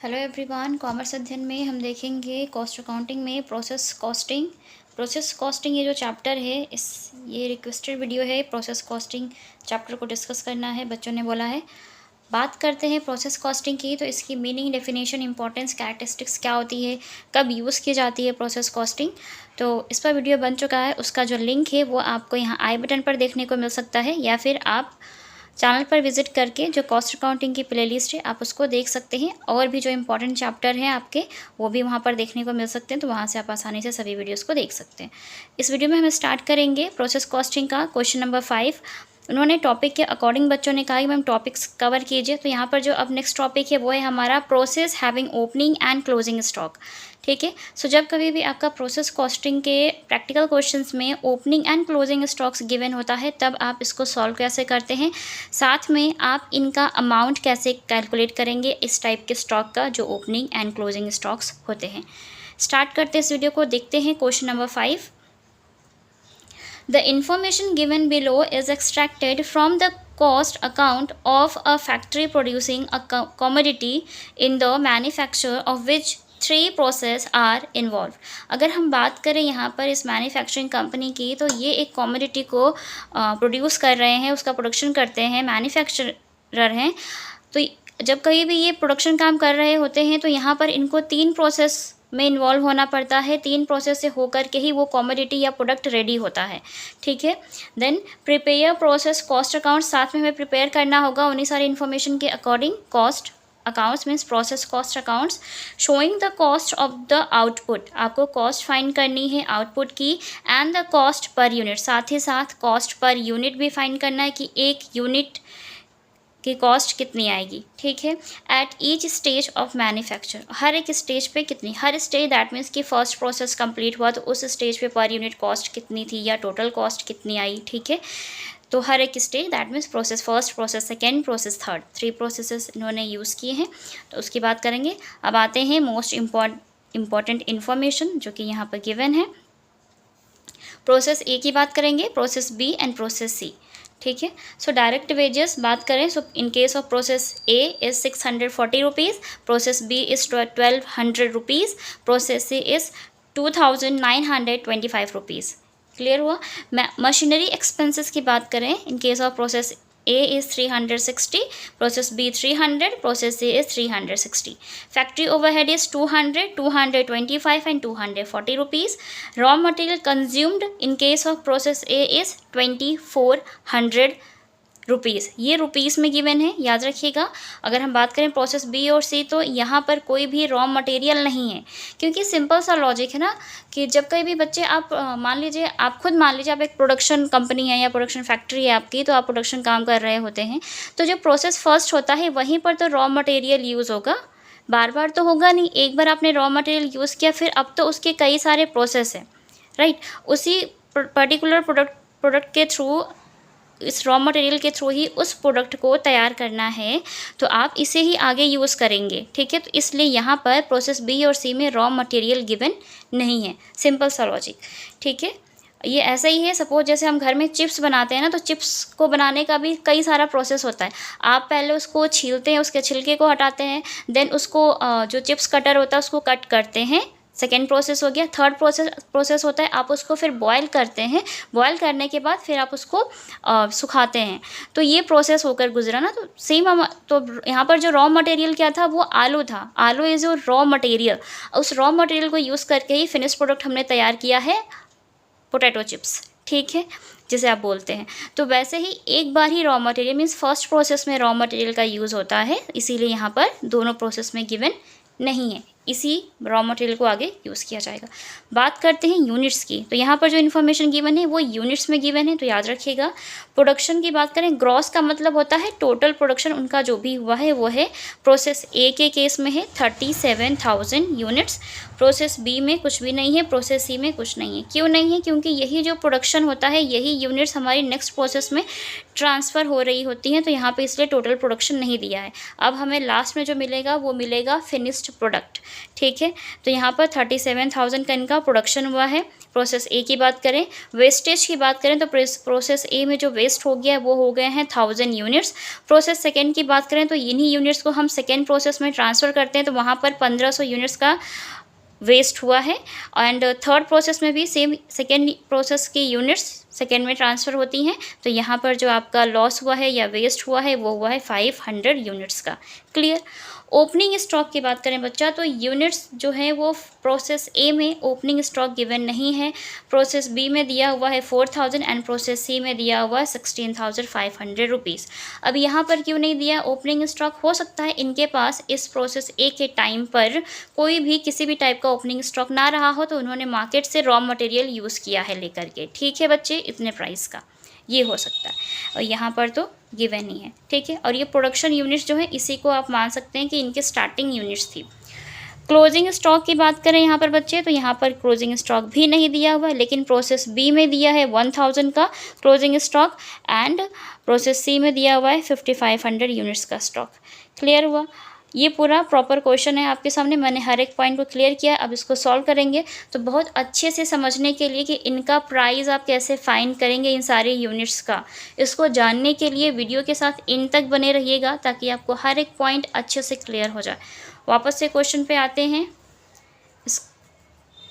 Hello everyone, commerce अध्ययन में हम देखेंगे कॉस्ट अकाउंटिंग में प्रोसेस कॉस्टिंग ये जो चैप्टर है ये रिक्वेस्टेड वीडियो है। प्रोसेस कॉस्टिंग चैप्टर को डिस्कस करना है, बच्चों ने बोला है। बात करते हैं प्रोसेस कॉस्टिंग की, तो इसकी मीनिंग, डेफिनेशन, इंपॉर्टेंस, कैरेक्टरिस्टिक्स क्या होती है, कब यूज़ की जाती है प्रोसेस कॉस्टिंग। तो इस पर वीडियो बन चुका है, उसका जो लिंक है वो आपको यहाँ आई बटन पर देखने को मिल सकता है, या फिर आप चैनल पर विजिट करके जो कॉस्ट अकाउंटिंग की प्लेलिस्ट है आप उसको देख सकते हैं। और भी जो इंपॉर्टेंट चैप्टर हैं आपके वो भी वहाँ पर देखने को मिल सकते हैं, तो वहाँ से आप आसानी से सभी वीडियोस को देख सकते हैं। इस वीडियो में हम स्टार्ट करेंगे प्रोसेस कॉस्टिंग का क्वेश्चन नंबर 5। उन्होंने टॉपिक के अकॉर्डिंग बच्चों ने कहा कि मैम टॉपिक्स कवर कीजिए, तो यहाँ पर जो अब नेक्स्ट टॉपिक है वो है हमारा process having opening and closing stock. ठीक है, सो जब कभी भी आपका प्रोसेस कॉस्टिंग के प्रैक्टिकल क्वेश्चंस में opening and closing stocks given होता है तब आप इसको सॉल्व कैसे करते हैं, साथ में आप इनका अमाउंट कैसे कैलकुलेट करेंगे इस टाइप के स्टॉक का जो ओपनिंग एंड क्लोजिंग स्टॉक्स होते हैं। स्टार्ट करते हैं इस वीडियो को, देखते हैं question number 5। The information given below is extracted from the cost account of a factory producing a commodity in the manufacture of which 3 process are involved। अगर हम बात करें यहाँ पर इस मैन्युफैक्चरिंग कंपनी की, तो ये एक कॉमोडिटी को प्रोड्यूस कर रहे हैं, उसका प्रोडक्शन करते हैं, मैन्युफैक्चरर हैं। तो जब कहीं भी ये प्रोडक्शन काम कर रहे होते हैं तो यहाँ पर इनको 3 प्रोसेस में इन्वॉल्व होना पड़ता है। 3 प्रोसेस से होकर के ही वो कॉमोडिटी या प्रोडक्ट रेडी होता है। ठीक है, then prepare process cost account, साथ में हमें प्रिपेयर करना होगा उन्हीं सारी इन्फॉर्मेशन के according cost accounts, means process cost accounts showing the cost of the output. आपको कॉस्ट फाइंड करनी है आउटपुट की, and the cost per unit, साथ ही साथ कॉस्ट पर यूनिट भी फाइंड करना है कि एक यूनिट की कॉस्ट कितनी आएगी। ठीक है, at each stage of manufacture, हर एक स्टेज पे कितनी, हर स्टेज दैट मीन्स कि फर्स्ट प्रोसेस कंप्लीट हुआ तो उस स्टेज पे पर यूनिट कॉस्ट कितनी थी या टोटल कॉस्ट कितनी आई। ठीक है, तो हर एक stage that means process, first process, second process, third, 3 processes इन्होंने यूज़ किए हैं, तो उसकी बात करेंगे। अब आते हैं मोस्ट इम्पॉर्टेंट इन्फॉर्मेशन जो कि यहाँ पर गिवन है। प्रोसेस ए की बात करेंगे, process B and process C. ठीक है, सो डायरेक्ट वेजेस बात करें, so in case of process A is 640 rupees, process B is 1200 rupees, process C is 2925 rupees. Clear हुआ। मशीनरी एक्सपेंसेस की बात करें, in case of process A is 360, process B 300, process C is 360. Factory overhead is 200, 225 and 240 rupees. Raw material consumed in case of process A is 2400 rupees. ये rupees में given है, याद रखिएगा। अगर हम बात करें प्रोसेस बी और सी, तो यहाँ पर कोई भी रॉ मटेरियल नहीं है, क्योंकि सिंपल सा लॉजिक है ना कि जब कहीं भी बच्चे आप मान लीजिए आप एक प्रोडक्शन कंपनी है या प्रोडक्शन फैक्ट्री है आपकी, तो आप प्रोडक्शन काम कर रहे होते हैं, तो जो प्रोसेस फर्स्ट होता है वहीं पर तो रॉ मटेरियल यूज़ होगा, बार बार तो होगा नहीं। एक बार आपने रॉ मटेरियल यूज़ किया, फिर अब तो उसके कई सारे प्रोसेस हैं, राइट। उसी पर्टिकुलर प्रोडक्ट के थ्रू, इस रॉ मटेरियल के थ्रू ही उस प्रोडक्ट को तैयार करना है, तो आप इसे ही आगे यूज़ करेंगे। ठीक है, तो इसलिए यहाँ पर प्रोसेस बी और सी में रॉ मटेरियल गिवन नहीं है, सिंपल सा लॉजिक। ठीक है, ये ऐसा ही है, सपोज जैसे हम घर में चिप्स बनाते हैं ना, तो चिप्स को बनाने का भी कई सारा प्रोसेस होता है। आप पहले उसको छीलते हैं, उसके छिलके को हटाते हैं, देन उसको जो चिप्स कटर होता है उसको कट करते हैं, सेकेंड प्रोसेस हो गया। थर्ड प्रोसेस होता है आप उसको फिर बॉयल करते हैं, बॉयल करने के बाद फिर आप उसको सुखाते हैं, तो ये प्रोसेस होकर गुजरा ना। तो सेम तो यहाँ पर जो रॉ मटेरियल क्या था, वो आलू था। आलू इज़ जो रॉ मटेरियल, उस रॉ मटेरियल को यूज़ करके ही फिनिश प्रोडक्ट हमने तैयार किया है, पोटैटो चिप्स। ठीक है, जिसे आप बोलते हैं। तो वैसे ही एक बार ही raw material means first process में रॉ मटेरियल का यूज़ होता है, इसीलिए यहाँ पर दोनों प्रोसेस में गिवन नहीं है, इसी रॉ मटेरियल को आगे यूज़ किया जाएगा। बात करते हैं यूनिट्स की, तो यहाँ पर जो इन्फॉर्मेशन गिवन है वो यूनिट्स में गिवन है, तो याद रखिएगा। प्रोडक्शन की बात करें, ग्रॉस का मतलब होता है टोटल प्रोडक्शन उनका जो भी हुआ है वो है। प्रोसेस ए के केस में है 37,000 यूनिट्स, प्रोसेस बी में कुछ भी नहीं है, प्रोसेस सी में कुछ नहीं है। क्यों नहीं है? क्योंकि यही जो प्रोडक्शन होता है, यही यूनिट्स हमारी नेक्स्ट प्रोसेस में ट्रांसफ़र हो रही होती हैं, तो यहाँ पे इसलिए टोटल प्रोडक्शन नहीं दिया है। अब हमें लास्ट में जो मिलेगा वो मिलेगा फिनिश्ड प्रोडक्ट। ठीक है। तो यहाँ पर 37,000 का इनका प्रोडक्शन हुआ है। प्रोसेस ए की बात करें, वेस्टेज की बात करें तो प्रोसेस ए में जो वेस्ट हो गया है वो हो गए हैं 1000 यूनिट्स। प्रोसेस सेकेंड की बात करें तो इन्हीं यूनिट्स को हम सेकेंड प्रोसेस में ट्रांसफ़र करते हैं, तो वहाँ पर 1500 यूनिट्स का वेस्ट हुआ है। एंड थर्ड प्रोसेस में भी सेम सेकेंड प्रोसेस की यूनिट्स सेकेंड में ट्रांसफ़र होती हैं, तो यहाँ पर जो आपका लॉस हुआ है या वेस्ट हुआ है वो हुआ है 500 यूनिट्स का। क्लियर। ओपनिंग स्टॉक की बात करें बच्चा, तो यूनिट्स जो है वो प्रोसेस ए में ओपनिंग स्टॉक गिवन नहीं है, प्रोसेस बी में दिया हुआ है 4000 एंड प्रोसेस सी में दिया हुआ है 16,500 रुपीज़। अब यहाँ पर क्यों नहीं दिया ओपनिंग स्टॉक? हो सकता है इनके पास इस प्रोसेस ए के टाइम पर कोई भी किसी भी टाइप का ओपनिंग स्टॉक ना रहा हो, तो उन्होंने मार्केट से रॉ मटेरियल यूज़ किया है लेकर के। ठीक है बच्चे, इतने प्राइस का ये हो सकता है, और यहाँ पर तो गिवन ही है। ठीक है, और ये प्रोडक्शन यूनिट्स जो है इसी को आप मान सकते हैं कि इनके स्टार्टिंग यूनिट्स थी। क्लोजिंग स्टॉक की बात करें यहाँ पर बच्चे, तो यहाँ पर क्लोजिंग स्टॉक भी नहीं दिया हुआ है, लेकिन प्रोसेस बी में दिया है 1000 का क्लोजिंग स्टॉक एंड प्रोसेस सी में दिया हुआ है 5500 यूनिट्स का स्टॉक। क्लियर हुआ? ये पूरा प्रॉपर क्वेश्चन है आपके सामने, मैंने हर एक पॉइंट को क्लियर किया। अब इसको सॉल्व करेंगे तो बहुत अच्छे से समझने के लिए कि इनका प्राइस आप कैसे फाइंड करेंगे इन सारे यूनिट्स का, इसको जानने के लिए वीडियो के साथ इन तक बने रहिएगा ताकि आपको हर एक पॉइंट अच्छे से क्लियर हो जाए। वापस से क्वेश्चन पे आते हैं।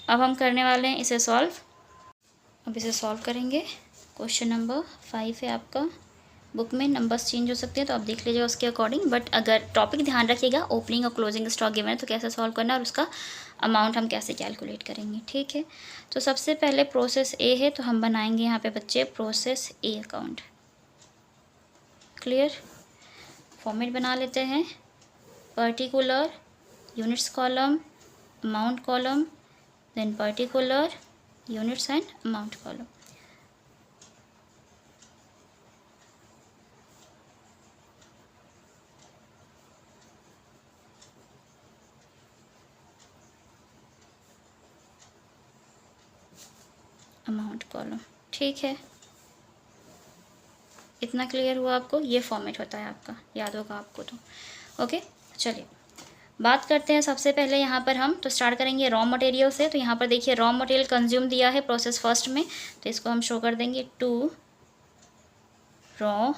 अब हम करने वाले हैं इसे सॉल्व। अब इसे सॉल्व करेंगे। क्वेश्चन नंबर 5 है आपका। बुक में नंबर्स चेंज हो सकते हैं तो आप देख लीजिए उसके अकॉर्डिंग, बट अगर टॉपिक ध्यान रखिएगा ओपनिंग और क्लोजिंग स्टॉक गिवन है तो कैसे सॉल्व करना है और उसका अमाउंट हम कैसे कैलकुलेट करेंगे। ठीक है, तो सबसे पहले प्रोसेस ए है तो हम बनाएंगे यहाँ पे बच्चे process A account. Clear. Format बना लेते हैं, particular, units column, amount column, then particular, units and amount column. Amount column. ठीक है, इतना क्लियर हुआ आपको? ये फॉर्मेट होता है आपका, याद होगा आपको तो। ओके, चलिए बात करते हैं सबसे पहले यहाँ पर हम तो स्टार्ट करेंगे रॉ मटेरियल से। तो यहाँ पर देखिए रॉ मटेरियल कंज्यूम दिया है प्रोसेस फर्स्ट में, तो इसको हम शो कर देंगे टू रॉ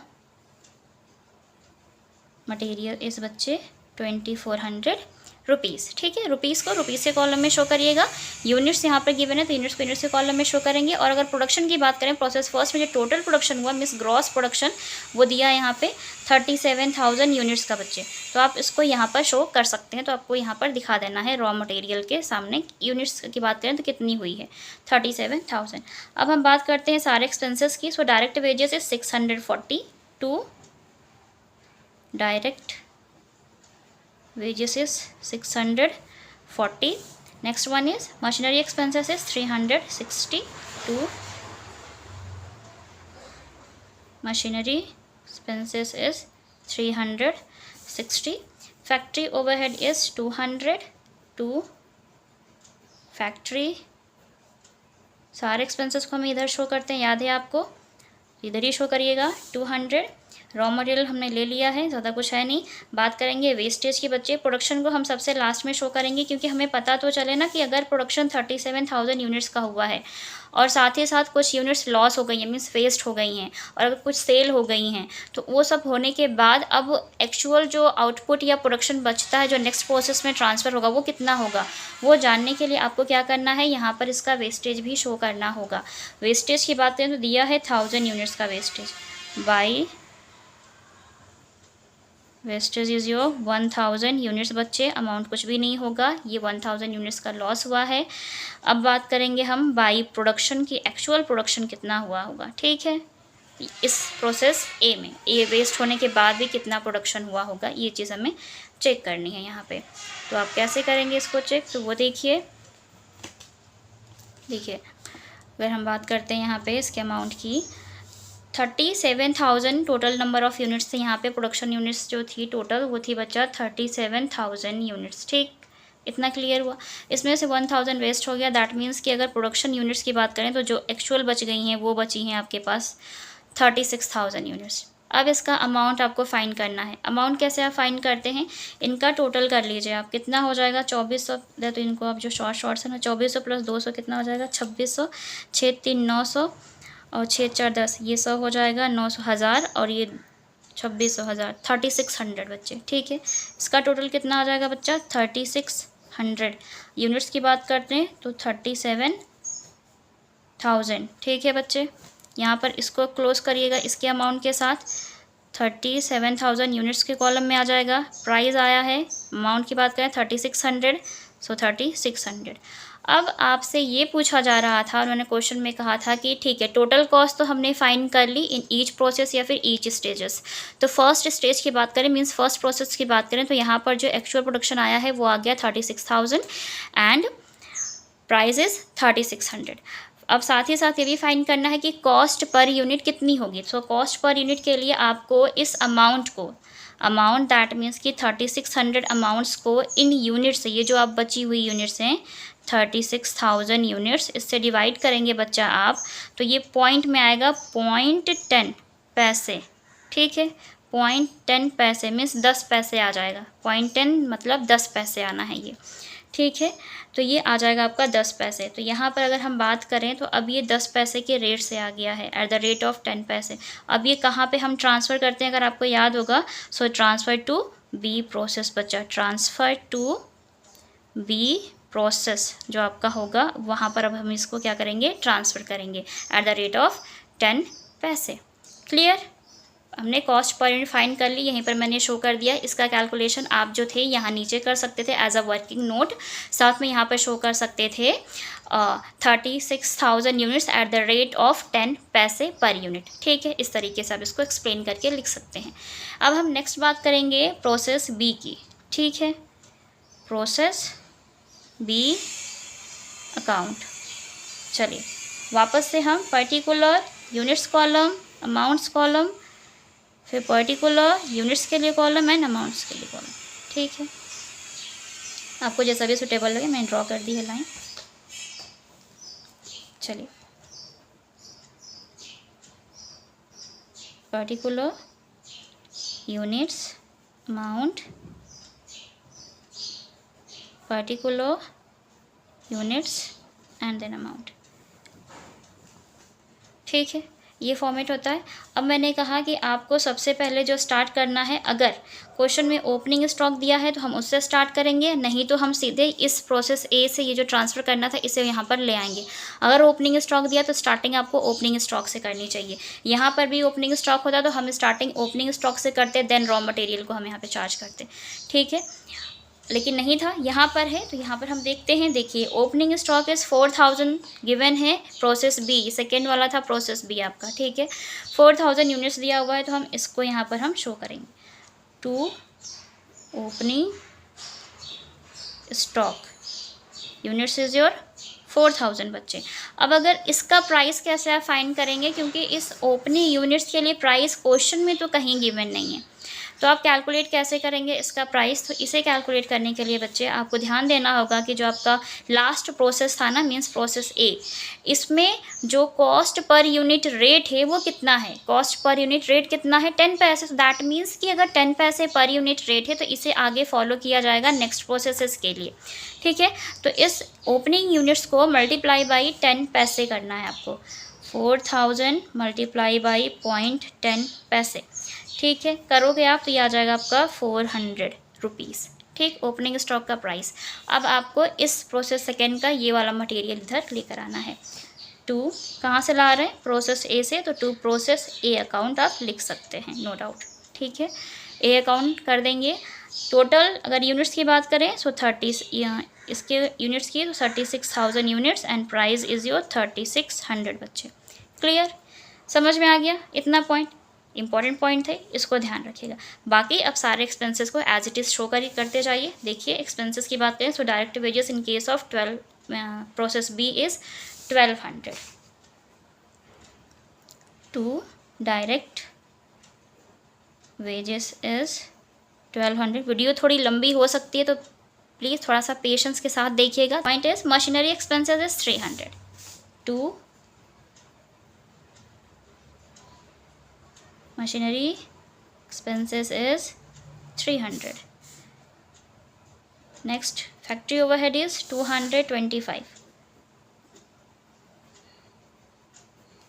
मटेरियल इस बच्चे 2400 रुपीज़। ठीक है, रुपीज़ को रुपीज़ के कॉलम में शो करिएगा। यूनिट्स यहाँ पर गिवन है तो यूनिट्स को यूनिट्स के कॉलम में शो करेंगे। और अगर प्रोडक्शन की बात करें, प्रोसेस फर्स्ट में जो टोटल प्रोडक्शन हुआ मीन्स ग्रॉस प्रोडक्शन, वो दिया है यहाँ पे 37,000 यूनिट्स का बच्चे, तो आप इसको यहाँ पर शो कर सकते हैं। तो आपको यहाँ पर दिखा देना है रॉ मटेरियल के सामने यूनिट्स की बात करें तो कितनी हुई है 37,000। अब हम बात करते हैं सारे एक्सपेंसेस की। सो direct wages is 642, direct wages is 640. Next one is machinery expenses is 362. Machinery expenses is 360. Factory overhead is 200. to factory सारे एक्सपेंसेस को हम इधर शो करते हैं, याद है आपको, इधर ही शो करिएगा 200। रॉ मटेरियल हमने ले लिया है, ज़्यादा कुछ है नहीं। बात करेंगे वेस्टेज की बच्चे। प्रोडक्शन को हम सबसे लास्ट में शो करेंगे क्योंकि हमें पता तो चले ना कि अगर प्रोडक्शन 37,000 यूनिट्स का हुआ है और साथ ही साथ कुछ यूनिट्स लॉस हो गई हैं मीन्स वेस्ट हो गई हैं और अगर कुछ सेल हो गई हैं, तो वो सब होने के बाद अब एक्चुअल जो आउटपुट या प्रोडक्शन बचता है जो नेक्स्ट प्रोसेस में ट्रांसफ़र होगा वो कितना होगा, वो जानने के लिए आपको क्या करना है, यहाँ पर इसका वेस्टेज भी शो करना होगा। वेस्टेज की बात करें तो दिया है 1000 यूनिट्स का wastage, by wastage is your 1000 units बच्चे, अमाउंट कुछ भी नहीं होगा, ये 1000 यूनिट्स का लॉस हुआ है। अब बात करेंगे हम बाई प्रोडक्शन की, एक्चुअल प्रोडक्शन कितना हुआ होगा। ठीक है, इस प्रोसेस ए में ये वेस्ट होने के बाद भी कितना प्रोडक्शन हुआ होगा, ये चीज़ हमें चेक करनी है यहाँ पे। तो आप कैसे करेंगे इसको चेक, तो वो देखिए अगर हम बात करते हैं यहाँ पे इसके अमाउंट की, 37,000 टोटल नंबर ऑफ़ यूनिट्स थे यहाँ पे। प्रोडक्शन यूनिट्स जो थी टोटल वो थी बच्चा 37,000 यूनिट्स। ठीक, इतना क्लियर हुआ। इसमें से 1000 वेस्ट हो गया, दैट मीन्स कि अगर प्रोडक्शन यूनिट्स की बात करें तो जो एक्चुअल बच गई हैं वो बची हैं आपके पास 36,000 यूनिट्स। अब इसका अमाउंट आपको फाइंड करना है। अमाउंट कैसे आप फाइंड करते हैं, इनका टोटल कर लीजिए आप, कितना हो जाएगा 2400, तो इनको आप जो शॉर्ट से ना 2400 प्लस 200 कितना हो जाएगा 2600, 6 3 900 और 6 4 10, ये 100 हो जाएगा, 900 हज़ार और ये 2600 हज़ार 3600 बच्चे। ठीक है, इसका टोटल कितना आ जाएगा बच्चा 3600। यूनिट्स की बात करते हैं तो 37,000। ठीक है बच्चे, यहाँ पर इसको क्लोज करिएगा इसके अमाउंट के साथ। 37,000 यूनिट्स के कॉलम में आ जाएगा। प्राइस आया है, अमाउंट की बात करें 3600, सो 3600। अब आपसे ये पूछा जा रहा था, उन्होंने क्वेश्चन में कहा था कि ठीक है टोटल कॉस्ट तो हमने फाइंड कर ली इन ईच प्रोसेस या फिर ईच स्टेजेस। तो फर्स्ट स्टेज की बात करें, मीन्स फर्स्ट प्रोसेस की बात करें, तो यहाँ पर जो एक्चुअल प्रोडक्शन आया है वो आ गया 36,000 एंड प्राइस इज़ 3600। अब साथ ही साथ ये भी फाइंड करना है कि कॉस्ट पर यूनिट कितनी होगी। सो कॉस्ट पर यूनिट के लिए आपको इस अमाउंट को, अमाउंट दैट मीन्स कि 3600 अमाउंट्स को इन यूनिट्स, ये जो आप बची हुई यूनिट्स हैं 36,000 यूनिट्स, इससे डिवाइड करेंगे बच्चा आप, तो ये पॉइंट में आएगा 0.10 पैसे। ठीक है, 0.10 पैसे मीन्स 10 पैसे आ जाएगा। 0.10 मतलब 10 पैसे आना है ये। ठीक है, तो ये आ जाएगा आपका 10 पैसे। तो यहाँ पर अगर हम बात करें तो अब ये 10 पैसे के रेट से आ गया है, एट द रेट ऑफ 10 पैसे। अब ये कहाँ पे हम ट्रांसफ़र करते हैं अगर आपको याद होगा, सो ट्रांसफ़र टू बी प्रोसेस बच्चा, ट्रांसफ़र टू बी प्रोसेस जो आपका होगा वहाँ पर अब हम इसको क्या करेंगे, ट्रांसफ़र करेंगे एट द रेट ऑफ 10 पैसे। क्लियर, हमने कॉस्ट पर यूनिट फाइंड कर ली, यहीं पर मैंने शो कर दिया। इसका कैलकुलेशन आप जो थे यहाँ नीचे कर सकते थे एज अ वर्किंग नोट, साथ में यहाँ पर शो कर सकते थे 36,000 units at the rate of 10 पैसे पर यूनिट। ठीक है, इस तरीके से आप इसको एक्सप्लेन करके लिख सकते हैं। अब हम नेक्स्ट बात करेंगे प्रोसेस बी की। ठीक है, प्रोसेस बी अकाउंट। चलिए वापस से हम particular units column, amounts column, फिर पर्टिकुलर यूनिट्स के लिए कॉलम एंड अमाउंट्स के लिए कॉलम। ठीक है, आपको जैसा भी सुटेबल लगे, मैंने ड्रॉ कर दी है लाइन। चलिए, particular units amount, particular units and then amount. ठीक है, ये फॉर्मेट होता है। अब मैंने कहा कि आपको सबसे पहले जो स्टार्ट करना है, अगर क्वेश्चन में ओपनिंग स्टॉक दिया है तो हम उससे स्टार्ट करेंगे, नहीं तो हम सीधे इस प्रोसेस ए से ये जो ट्रांसफ़र करना था इसे यहाँ पर ले आएंगे। अगर ओपनिंग स्टॉक दिया तो स्टार्टिंग आपको ओपनिंग स्टॉक से करनी चाहिए। यहाँ पर भी ओपनिंग स्टॉक होता तो हम स्टार्टिंग ओपनिंग स्टॉक से करते, देन रॉ मटेरियल को हम यहाँ पर चार्ज करते। ठीक है, लेकिन नहीं था, यहाँ पर है तो यहाँ पर हम देखते हैं। देखिए ओपनिंग स्टॉक इज़ 4000 गिवन है, प्रोसेस बी सेकेंड वाला था प्रोसेस बी आपका। ठीक है, 4000 यूनिट्स दिया हुआ है तो हम इसको यहाँ पर हम शो करेंगे to opening stock units is your 4000 बच्चे। अब अगर इसका प्राइस कैसे आप फाइंड करेंगे, क्योंकि इस ओपनिंग यूनिट्स के लिए प्राइस क्वेश्चन में तो कहीं गिवन नहीं है, तो आप कैलकुलेट कैसे करेंगे इसका प्राइस। तो इसे कैलकुलेट करने के लिए बच्चे आपको ध्यान देना होगा कि जो आपका लास्ट प्रोसेस था ना, मीन्स प्रोसेस ए, इसमें जो कॉस्ट पर यूनिट रेट है वो कितना है, कॉस्ट पर यूनिट रेट कितना है 10 पैसे। तो दैट मीन्स कि अगर 10 पैसे पर यूनिट रेट है तो इसे आगे फॉलो किया जाएगा नेक्स्ट प्रोसेसेस के लिए। ठीक है, तो इस ओपनिंग यूनिट्स को मल्टीप्लाई बाई 10 पैसे करना है आपको, 4000 मल्टीप्लाई बाई 0.10 पैसे। ठीक है, करोगे आप तो ये आ जाएगा आपका 400 रुपीज़। ठीक, ओपनिंग स्टॉक का प्राइस। अब आपको इस प्रोसेस सेकेंड का ये वाला मटेरियल इधर लेकर आना है। टू कहाँ से ला रहे हैं, प्रोसेस ए से, तो टू प्रोसेस ए अकाउंट आप लिख सकते हैं, नो डाउट। ठीक है, ए अकाउंट कर देंगे। टोटल अगर यूनिट्स की बात करें सो 30, इसके यूनिट्स की तो 36,000 units and price is your 3600 बच्चे। क्लियर, समझ में आ गया इतना पॉइंट, इंपॉर्टेंट पॉइंट थे, इसको ध्यान रखिएगा। बाकी अब सारे एक्सपेंसेस को एज इट इज़ शो करते जाइए। देखिए एक्सपेंसेस की बात करें so direct wages in case of 12 process B is 1200 to direct wages is 1200। Video थोड़ी लंबी हो सकती है तो प्लीज़ थोड़ा सा पेशेंस के साथ देखिएगा। Point is machinery expenses is 300 to machinery expenses is 300. Next factory overhead is 225.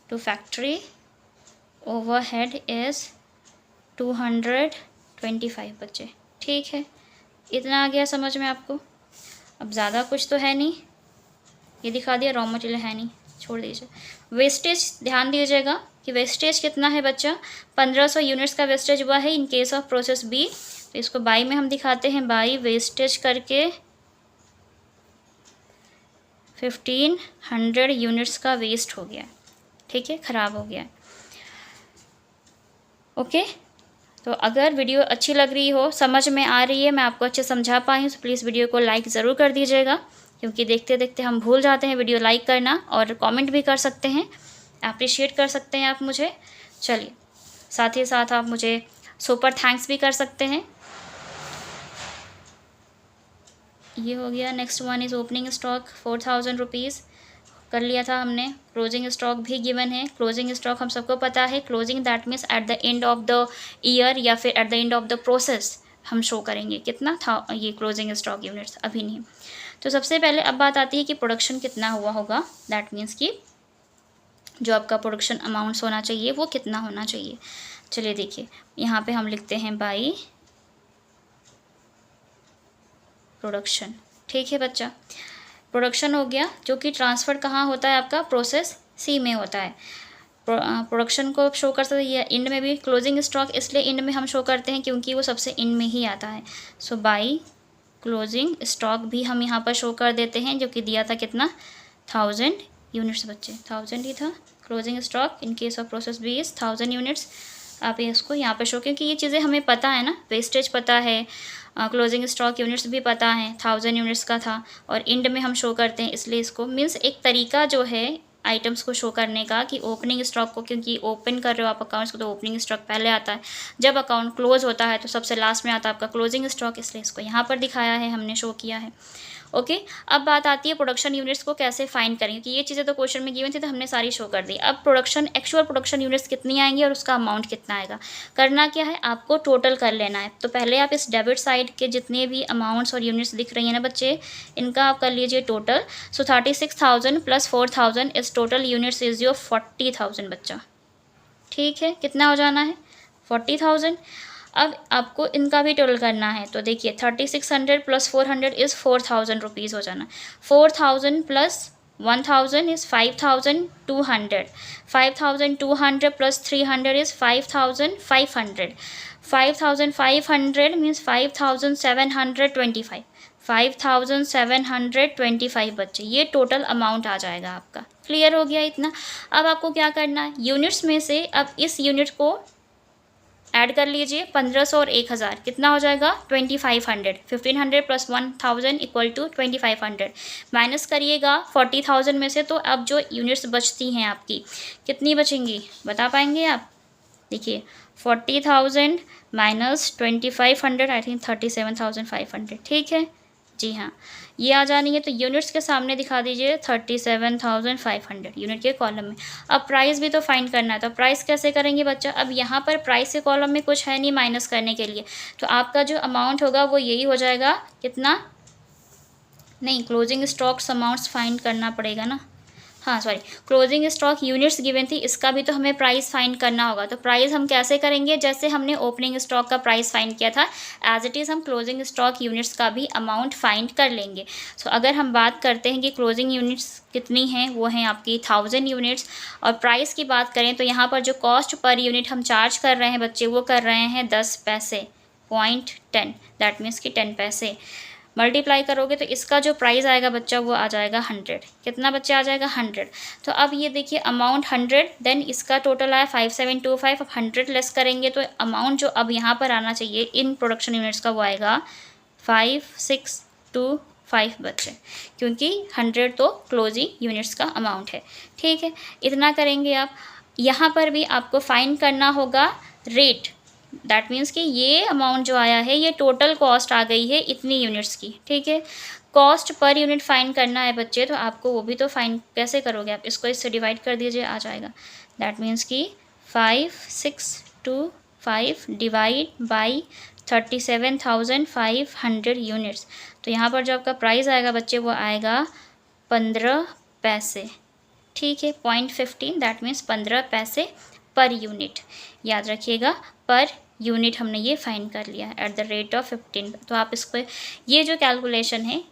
तो फैक्ट्री ओवरहेड इज 225 बच्चे. ठीक है, इतना आ गया समझ में आपको. अब ज़्यादा कुछ तो है नहीं, ये दिखा दिया. रॉ मटेरियल है नहीं, छोड़ दीजिए. वेस्टेज ध्यान दीजिएगा कि वेस्टेज कितना है बच्चा. 1500 यूनिट्स का वेस्टेज हुआ है in case of process B. तो इसको बाई में हम दिखाते हैं. बाई वेस्टेज करके 1500 यूनिट्स का वेस्ट हो गया. ठीक है, ख़राब हो गया. ओके, तो अगर वीडियो अच्छी लग रही हो, समझ में आ रही है, मैं आपको अच्छे समझा पाई हूँ, तो प्लीज़ वीडियो को लाइक ज़रूर कर दीजिएगा, क्योंकि देखते देखते हम भूल जाते हैं वीडियो लाइक करना. और कमेंट भी कर सकते हैं, अप्रिशिएट कर सकते हैं आप मुझे. चलिए, साथ ही साथ आप मुझे सुपर थैंक्स भी कर सकते हैं. ये हो गया. Next one is opening stock 4000 rupees कर लिया था हमने. क्लोजिंग स्टॉक भी गिवन है. क्लोजिंग स्टॉक हम सबको पता है, closing that means at the end of the year या फिर at the end of the process हम शो करेंगे कितना था ये क्लोजिंग स्टॉक यूनिट्स, अभी नहीं. तो सबसे पहले अब बात आती है कि प्रोडक्शन कितना हुआ होगा. दैट मीन्स कि जो आपका प्रोडक्शन अमाउंट्स होना चाहिए वो कितना होना चाहिए. चलिए देखिए, यहाँ पे हम लिखते हैं बाई प्रोडक्शन. ठीक है बच्चा, प्रोडक्शन हो गया, जो कि ट्रांसफ़र कहाँ होता है आपका, प्रोसेस सी में होता है. प्रोडक्शन को शो कर सकते हैं इंड में भी. क्लोजिंग स्टॉक इसलिए इंड में हम शो करते हैं क्योंकि वो सबसे इंड में ही आता है. सो बाई क्लोजिंग स्टॉक भी हम यहाँ पर शो कर देते हैं, जो कि दिया था कितना, 1000 यूनिट्स बच्चे. 1000 ही था closing stock. In case of process B is 1000 units. आप इसको यहाँ पर शो, क्योंकि ये चीज़ें हमें पता है ना, वेस्टेज पता है, क्लोजिंग स्टॉक यूनिट्स भी पता है, 1000 यूनिट्स का था, और इंड में हम शो करते हैं, इसलिए इसको मीन्स एक तरीका जो है आइटम्स को शो करने का कि ओपनिंग स्टॉक को, क्योंकि ओपन कर रहे हो आप अकाउंट्स को तो ओपनिंग स्टॉक पहले आता है. जब अकाउंट क्लोज होता है तो सबसे लास्ट में आता है आपका क्लोजिंग स्टॉक, इसलिए इसको यहाँ पर दिखाया है, हमने शो किया है. ओके, अब बात आती है प्रोडक्शन यूनिट्स को कैसे फाइंड करेंगे, कि ये चीज़ें तो क्वेश्चन में गिवन थी तो हमने सारी शो कर दी. अब प्रोडक्शन, एक्चुअल प्रोडक्शन यूनिट्स कितनी आएंगी और उसका अमाउंट कितना आएगा. करना क्या है, आपको टोटल कर लेना है. तो पहले आप इस डेबिट साइड के जितने भी अमाउंट्स और यूनिट्स दिख रही हैं ना बच्चे, इनका आप कर लीजिए टोटल. सो 36,000 प्लस 4,000 इस टोटल यूनिट्स इज योर 40,000 बच्चा. ठीक है, कितना हो जाना है, 40,000. अब आपको इनका भी टोटल करना है. तो देखिए 3600 प्लस 400 इज़ 4000 रुपीज़ हो जाना. 4000 plus 1000 is 5200. 5200 plus 300 is 5500. 5500 means 5725. 5725 बच्चे, ये टोटल अमाउंट आ जाएगा आपका. क्लियर हो गया इतना. अब आपको क्या करना है, यूनिट्स में से अब इस यूनिट को ऐड कर लीजिए. 1500 और 1000 कितना हो जाएगा, 2500. 1500 प्लस 1000 इक्वल टू 2500. माइनस करिएगा 40,000 में से, तो अब जो यूनिट्स बचती हैं आपकी कितनी बचेंगी, बता पाएंगे आप. देखिए 40,000 माइनस 2500, आई थिंक 37,500. ठीक है जी हाँ, ये आ जानी है. तो यूनिट्स के सामने दिखा दीजिए 37,500 यूनिट के कॉलम में. अब प्राइस भी तो फाइंड करना है, तो प्राइस कैसे करेंगे बच्चा. अब यहाँ पर प्राइस के कॉलम में कुछ है नहीं माइनस करने के लिए, तो आपका जो अमाउंट होगा वो यही हो जाएगा. कितना, नहीं, क्लोजिंग स्टॉक्स अमाउंट्स फाइंड करना पड़ेगा ना. हाँ sorry, closing stock units given थी, इसका भी तो हमें प्राइस फाइंड करना होगा. तो प्राइस हम कैसे करेंगे, जैसे हमने ओपनिंग स्टॉक का प्राइस फाइंड किया था, एज इट इज़ हम क्लोजिंग स्टॉक यूनिट्स का भी अमाउंट फाइंड कर लेंगे. सो अगर हम बात करते हैं कि क्लोजिंग यूनिट्स कितनी हैं, वो हैं आपकी 1000 यूनिट्स. और प्राइस की बात करें तो यहाँ पर जो कॉस्ट पर यूनिट हम चार्ज कर रहे हैं बच्चे, वो कर रहे हैं 10 पैसे, 0.10. दैट मीन्स कि 10 पैसे. मल्टीप्लाई करोगे तो इसका जो प्राइस आएगा बच्चा वो आ जाएगा 100. कितना बच्चे आ जाएगा, 100. तो अब ये देखिए अमाउंट 100, देन इसका टोटल आया 5725. अब 100 लेस करेंगे तो अमाउंट जो अब यहाँ पर आना चाहिए इन प्रोडक्शन यूनिट्स का वो आएगा 5625 बच्चे, क्योंकि 100 तो क्लोजिंग यूनिट्स का अमाउंट है. ठीक है, इतना करेंगे आप. यहाँ पर भी आपको फाइंड करना होगा रेट. दैट मीन्स कि ये अमाउंट जो आया है ये टोटल कॉस्ट आ गई है इतनी यूनिट्स की. ठीक है, कॉस्ट पर यूनिट फाइंड करना है बच्चे, तो आपको वो भी तो फाइंड कैसे करोगे आप, इसको इससे डिवाइड कर दीजिए, आ जाएगा. दैट मीन्स कि 625 डिवाइड बाई 37,500 यूनिट्स। तो यहाँ पर जो आपका प्राइस आएगा बच्चे वो आएगा 15 पैसे। ठीक है, 0.15 दैट मीन्स 15 पैसे पर यूनिट। याद रखिएगा, पर यूनिट हमने ये फाइंड कर लिया है एट द रेट ऑफ 15। तो आप इसको ये जो कैलकुलेशन है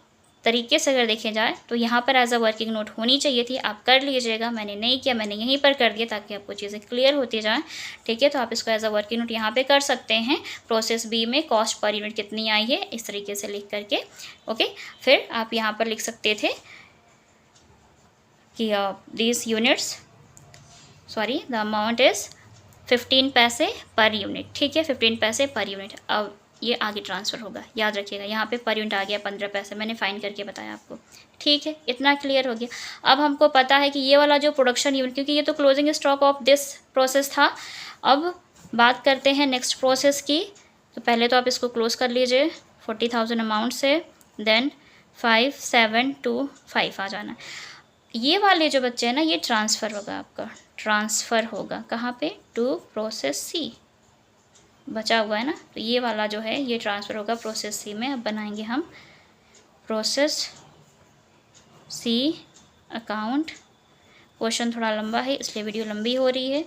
तरीके से अगर देखे जाए तो यहाँ पर एज अ वर्किंग नोट होनी चाहिए थी, आप कर लीजिएगा। मैंने नहीं किया, मैंने यहीं पर कर दिया ताकि आपको चीज़ें क्लियर होती जाएँ। ठीक है, तो आप इसको एज अ वर्किंग नोट यहाँ पे कर सकते हैं। प्रोसेस बी में कॉस्ट पर यूनिट कितनी आई है इस तरीके से लिख करके। ओके, फिर आप यहाँ पर लिख सकते थे कि these units sorry the amount is 15 पैसे पर यूनिट। ठीक है, 15 पैसे पर यूनिट। अब ये आगे ट्रांसफ़र होगा, याद रखिएगा। यहाँ पे पर यूनिट आ गया 15 पैसे, मैंने फाइन करके बताया आपको। ठीक है, इतना क्लियर हो गया। अब हमको पता है कि ये वाला जो प्रोडक्शन यूनिट, क्योंकि ये तो closing stock of this process था। अब बात करते हैं नेक्स्ट प्रोसेस की। तो पहले तो आप इसको क्लोज कर लीजिए 40,000 अमाउंट से, देन 5725 आ जाना। ये वाले जो बच्चे हैं ना, ये ट्रांसफ़र होगा आपका, ट्रांसफ़र होगा कहाँ पे, टू प्रोसेस सी। बचा हुआ है ना, तो ये वाला जो है ये ट्रांसफ़र होगा प्रोसेस सी में। अब बनाएंगे हम प्रोसेस सी अकाउंट। क्वेश्चन थोड़ा लंबा है इसलिए वीडियो लंबी हो रही है,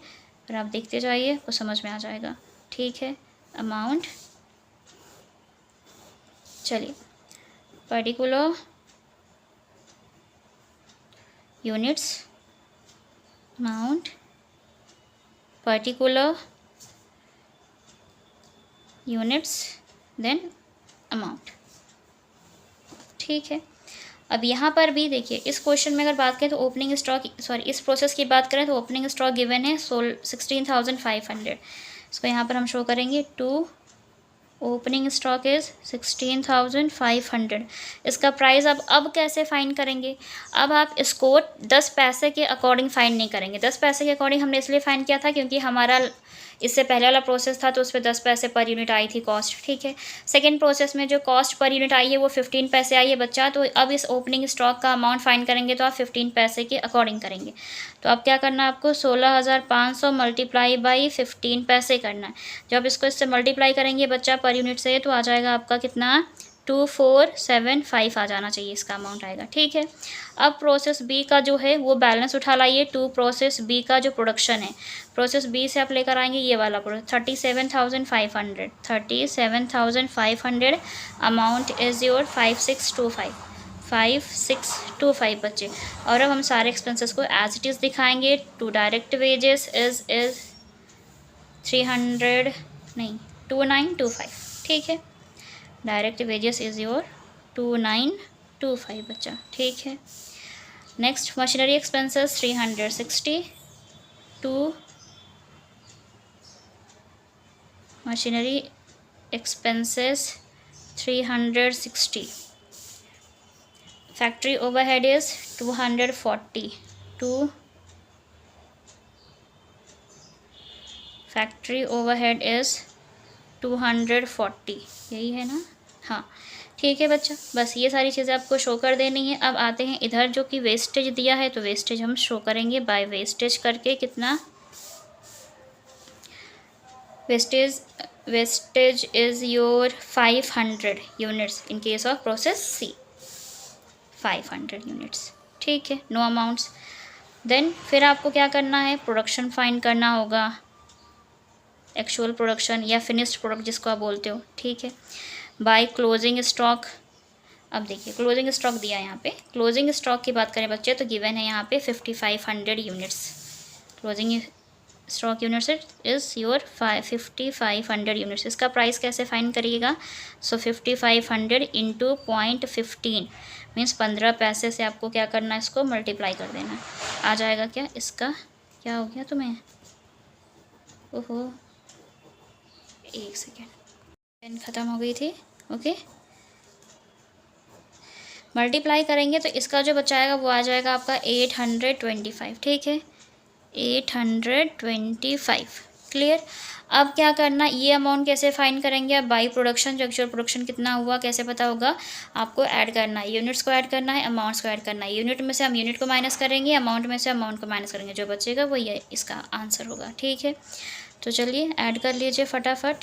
पर आप देखते जाइए तो समझ में आ जाएगा। ठीक है, अमाउंट, चलिए, particular units, amount, particular units, then amount. ठीक है, अब यहाँ पर भी देखिए इस क्वेश्चन में अगर बात करें तो ओपनिंग स्टॉक, सॉरी इस प्रोसेस की बात करें तो ओपनिंग स्टॉक गिवन है 16,500। इसको यहाँ पर हम शो करेंगे, टू ओपनिंग स्टॉक इज़ 16,500। इसका प्राइस अब कैसे फाइंड करेंगे। अब आप इसको 10 पैसे के अकॉर्डिंग फाइंड नहीं करेंगे। 10 पैसे के अकॉर्डिंग हमने इसलिए फाइंड किया था क्योंकि हमारा इससे पहले वाला प्रोसेस था तो उस पर 10 पैसे पर यूनिट आई थी कॉस्ट। ठीक है, सेकंड प्रोसेस में जो कॉस्ट पर यूनिट आई है वो 15 पैसे आई है बच्चा। तो अब इस ओपनिंग स्टॉक का अमाउंट फाइंड करेंगे तो आप 15 पैसे के अकॉर्डिंग करेंगे। तो अब क्या करना है आपको, 16,500 मल्टीप्लाई बाई 15 पैसे करना है। जब इसको इससे मल्टीप्लाई करेंगे बच्चा पर यूनिट से, तो आ जाएगा आपका कितना, 2475 आ जाना चाहिए, इसका अमाउंट आएगा। ठीक है, अब प्रोसेस बी का जो है वो बैलेंस उठा लाइए। टू प्रोसेस बी का जो प्रोडक्शन है, प्रोसेस बी से आप लेकर आएंगे ये वाला प्रोडक्ट 37,500। 37,500 अमाउंट इज़ योर 5625 बच्चे। और अब हम सारे एक्सपेंसेस को एज इट इज़ दिखाएंगे। To direct wages is 2925। ठीक है, डायरेक्ट वेजेस इज़ योर 2925 बच्चा। ठीक है, next machinery expenses 360। To machinery expenses 360। Factory overhead is 240। To factory overhead is 240, यही है ना। हाँ, ठीक है बच्चा, बस ये सारी चीज़ें आपको शो कर देनी है। अब आते हैं इधर जो कि वेस्टेज दिया है, तो वेस्टेज हम शो करेंगे बाय वेस्टेज करके। कितना wastage is your 500 units in case of process C, 500 units. ठीक है, नो अमाउंट्स। देन फिर आपको क्या करना है, प्रोडक्शन फाइंड करना होगा, एक्चुअल प्रोडक्शन या फिनिश्ड प्रोडक्ट जिसको आप बोलते हो। ठीक है, बाय क्लोजिंग स्टॉक। अब देखिए क्लोजिंग स्टॉक दिया है यहाँ पे। क्लोजिंग स्टॉक की बात करें बच्चे तो गिवन है यहाँ पे 5500 units. Closing stock units is your 5500 units. इसका प्राइस कैसे फाइंड करिएगा, सो 5500 इंटू 0.15 मीन्स 15 पैसे से आपको क्या करना है, इसको मल्टीप्लाई कर देना है। आ जाएगा क्या, इसका क्या हो गया तुम्हें, ओहो एक सेकेंड, पेन ख़त्म हो गई थी। ओके, मल्टीप्लाई करेंगे तो इसका जो बचाएगा वो आ जाएगा आपका 825। ठीक है, 825। क्लियर। अब क्या करना, ये अमाउंट कैसे फाइंड करेंगे, अब बाई प्रोडक्शन, जो एक्चुअल प्रोडक्शन कितना हुआ कैसे पता होगा, आपको ऐड करना है, यूनिट्स को ऐड करना है, अमाउंट्स को ऐड करना है। यूनिट में से हम यूनिट को माइनस करेंगे, अमाउंट में से अमाउंट को माइनस करेंगे, जो बचेगा वो ये इसका आंसर होगा। ठीक है, तो चलिए ऐड कर लीजिए फटाफट।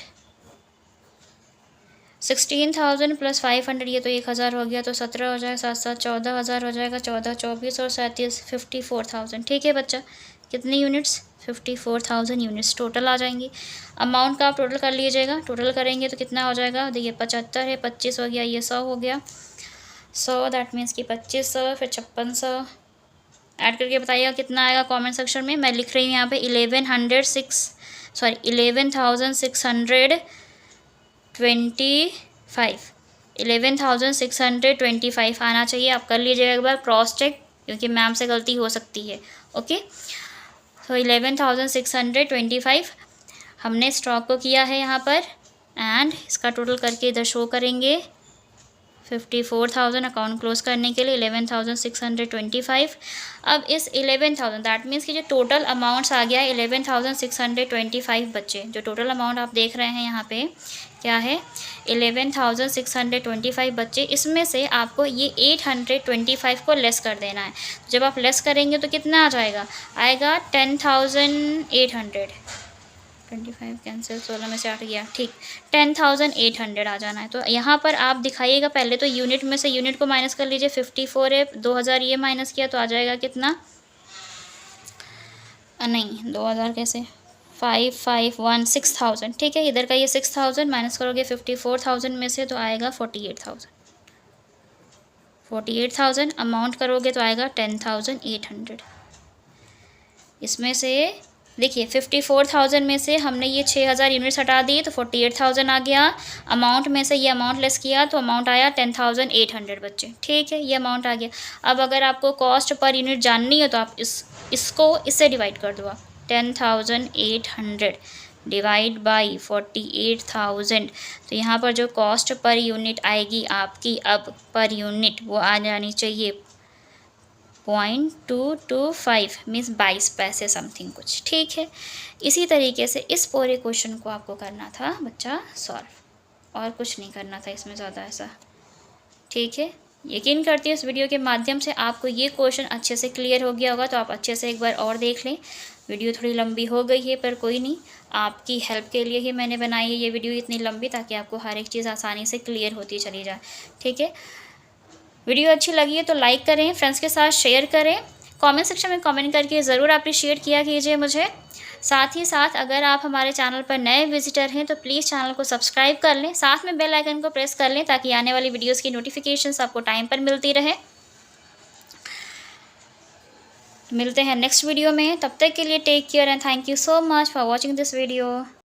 16,000 + 500, ये तो 1,000 हो गया, तो 17 हो जाएगा, 7 7 14,000 हो जाएगा, 14 24 और 37 54,000। ठीक है बच्चा, कितनी यूनिट्स? 54,000 यूनिट्स टोटल आ जाएंगी। अमाउंट का आप टोटल कर लीजिएगा, टोटल करेंगे तो कितना हो जाएगा? देखिए 75 है, 25 हो गया, ये 100 हो गया, 100 दैट मीन्स कि 2500, फिर 5600 ऐड करके बताइएगा कितना आएगा कमेंट सेक्शन में। मैं लिख रही हूँ यहाँ पे 11,625 आना चाहिए। आप कर लीजिएगा एक बार क्रॉस चेक, क्योंकि मैम से गलती हो सकती है। ओके, तो 11,625 हमने स्टॉक को किया है यहाँ पर, एंड इसका टोटल करके इधर शो करेंगे। 54,000 अकाउंट क्लोज करने के लिए 11,625। अब इस 11,000 दैट मीन्स कि जो टोटल अमाउंट्स आ गया है 11,625 बच्चे, जो टोटल अमाउंट आप देख रहे हैं यहाँ पे क्या है 11,625 बच्चे। इसमें से आपको ये 825 को लेस कर देना है। जब आप लेस करेंगे तो कितना आ जाएगा? आएगा 10,800। 25 कैंसिल, 16 में से 8 गया, ठीक, 10,800 आ जाना है। तो यहाँ पर आप दिखाइएगा, पहले तो यूनिट में से यूनिट को माइनस कर लीजिए। 54 है, 2,000 ये माइनस किया तो आ जाएगा कितना? नहीं 2,000 कैसे, 551 6,000। ठीक है, इधर का ये 6,000 माइनस करोगे 54,000 में से तो आएगा 48,000। 48,000 अमाउंट करोगे तो आएगा 10,800। इसमें से देखिए 54,000 में से हमने ये 6,000 यूनिट्स हटा दिए तो 48,000 आ गया। अमाउंट में से ये अमाउंट लेस किया तो अमाउंट आया 10,800 बच्चे। ठीक है, ये अमाउंट आ गया। अब अगर आपको कॉस्ट पर यूनिट जाननी है तो आप इसको इससे डिवाइड कर दो। 10,800 डिवाइड बाई 48,000, तो यहाँ पर जो कॉस्ट पर यूनिट आएगी आपकी अब पर यूनिट वो आ जानी चाहिए 0.225 मीन्स 22 पैसे समथिंग कुछ। ठीक है, इसी तरीके से इस पूरे क्वेश्चन को आपको करना था बच्चा सॉल्व, और कुछ नहीं करना था इसमें ज़्यादा ऐसा। ठीक है, यकीन करती हूँ इस वीडियो के माध्यम से आपको ये क्वेश्चन अच्छे से क्लियर हो गया होगा। तो आप अच्छे से एक बार और देख लें। वीडियो थोड़ी लंबी हो गई है पर कोई नहीं, आपकी हेल्प के लिए ही मैंने बनाई है ये वीडियो इतनी लंबी, ताकि आपको हर एक चीज़ आसानी से क्लियर होती चली जाए। ठीक है, वीडियो अच्छी लगी है तो लाइक करें, फ्रेंड्स के साथ शेयर करें, कमेंट सेक्शन में कमेंट करके ज़रूर अप्रिशिएट किया कीजिए मुझे। साथ ही साथ अगर आप हमारे चैनल पर नए विजिटर हैं तो प्लीज़ चैनल को सब्सक्राइब कर लें, साथ में बेल आइकन को प्रेस कर लें ताकि आने वाली वीडियोस की नोटिफिकेशंस आपको टाइम पर मिलती रहे। मिलते हैं नेक्स्ट वीडियो में, तब तक के लिए take care and thank you so much for watching this video.